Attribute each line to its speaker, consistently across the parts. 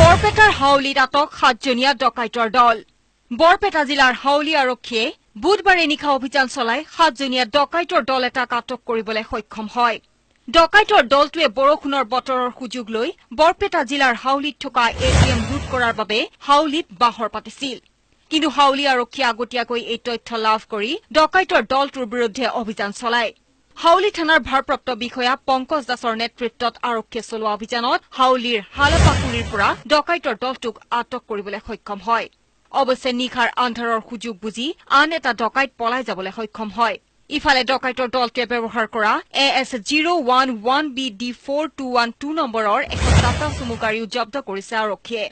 Speaker 1: বৰপেটাৰ হাউলিত আটক 7জনীয়া ডকাইতৰ দল বৰপেটা জিলাৰ হাউলি আৰক্ষীয়ে বুধবাৰে নিশা অভিযান চলাই 7জনীয়া ডকাইতৰ দল এটাক আটক কৰিবলৈ সক্ষম হয় ডকাইতৰ দলটোৱে বৰষুণৰ বতৰৰ সুযোগ লৈ বৰপেটা জিলাৰ হাউলিত থকা এটিএম লুট কৰাৰ বাবে হাউলিত বাহৰ পাতিছিল কিন্তু হাউলি আৰক্ষীয়ে আগতীয়াকৈ এই তথ্য লাভ কৰি ডকাইতৰ দলটোৰ বিৰুদ্ধে অভিযান চলায় হাউলি থানাৰ ভাৰপ্ৰাপ্ত বিষয়া পংকজ দাসৰ নেতৃত্বত আৰক্ষীয়ে চলোৱা অভিযানত হাউলিৰ হালাপাকুৰিৰ পৰা ডকাইতৰ দলটোক আটক কৰিবলৈ সক্ষম হয় অৱশ্যে নিশাৰ আন্ধাৰৰ সুযোগ বুজি আন এটা ডকাইত পলাই যাবলৈ সক্ষম হয় ইফালে ডকাইতৰ দলটোৱে ব্যৱহাৰ কৰা AS011BD4212 নম্বৰৰ এখন টাটা চুমু গাড়ীও জব্দ কৰিছে আৰক্ষীয়ে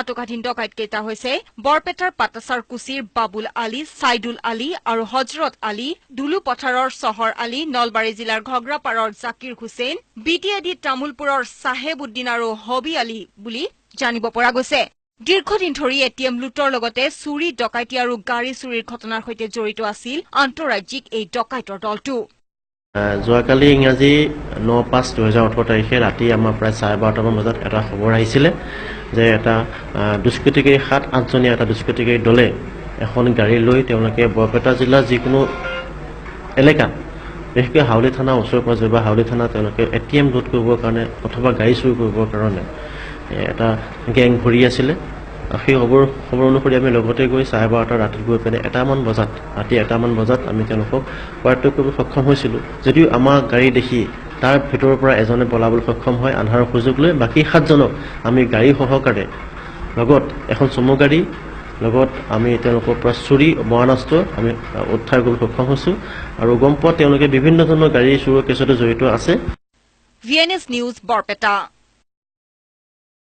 Speaker 1: আটকাধীন ডকাইতকেইটা হৈছে বৰপেটাৰ পাটাচাৰকুছিৰ বাবুল আলী ছাইদুল আলী আৰু হজৰত আলী দুলু পথাৰৰ চহৰ আলী নলবাৰী জিলাৰ ঘগ্ৰাপাৰৰ জাকিৰ হুছেইন বিটিএডি তামুলপুৰৰ চাহেব উদ্দিন আৰু হবি আলী বুলি জানিব পৰা গৈছে দীৰ্ঘদিন ধৰি এটিএম লুটৰ লগতে চুৰি ডকাইতি আৰু গাড়ী চুৰিৰ ঘটনাৰ সৈতে জড়িত আছিল আন্তঃৰাজ্যিক এই ডকাইতৰ দলটো
Speaker 2: যোৱাকালি ইংৰাজী 9/5/2018 তাৰিখে ৰাতি আমাৰ প্ৰায় 12:30মান বজাত এটা খবৰ আহিছিলে যে এটা দুষ্কৃতিকাৰী 7-8জনীয়া এটা দুষ্কৃতিকাৰী দলে এখন গাড়ী লৈ তেওঁলোকে বৰপেটা জিলাৰ যিকোনো এলেকাত বিশেষকৈ হাউলি থানা ওচৰে পাজৰে বা হাউলি থানা তেওঁলোকে এটিএম লুট কৰিবৰ কাৰণে অথবা গাড়ী চুৰি কৰিবৰ কাৰণে এটা গেং ভৰি আছিলে সেই খবৰ অনুসৰি আমি লগতে গৈ 12:30 ৰাতি গৈ পেলাই ৰাতি 1মান বজাত আমি তেওঁলোকক কৰায়ত্ব কৰিব সক্ষম হৈছিলোঁ যদিও আমাৰ গাড়ী দেখি তাৰ ভিতৰৰ পৰা এজনে পলাবলৈ সক্ষম হয় আন্ধাৰৰ সুযোগ লৈ বাকী 7জনক আমি গাড়ী সহকাৰে লগত এখন চমু গাড়ী লগত আমি তেওঁলোকৰ পৰা চুৰি মৰাণাস্ত্ৰ আমি উদ্ধাৰ কৰিবলৈ সক্ষম হৈছোঁ আৰু গম পোৱা তেওঁলোকে বিভিন্ন ধৰণৰ গাড়ী চুৰৰ কেছতে জড়িত আছে
Speaker 1: VNS নিউজ বৰপেটা।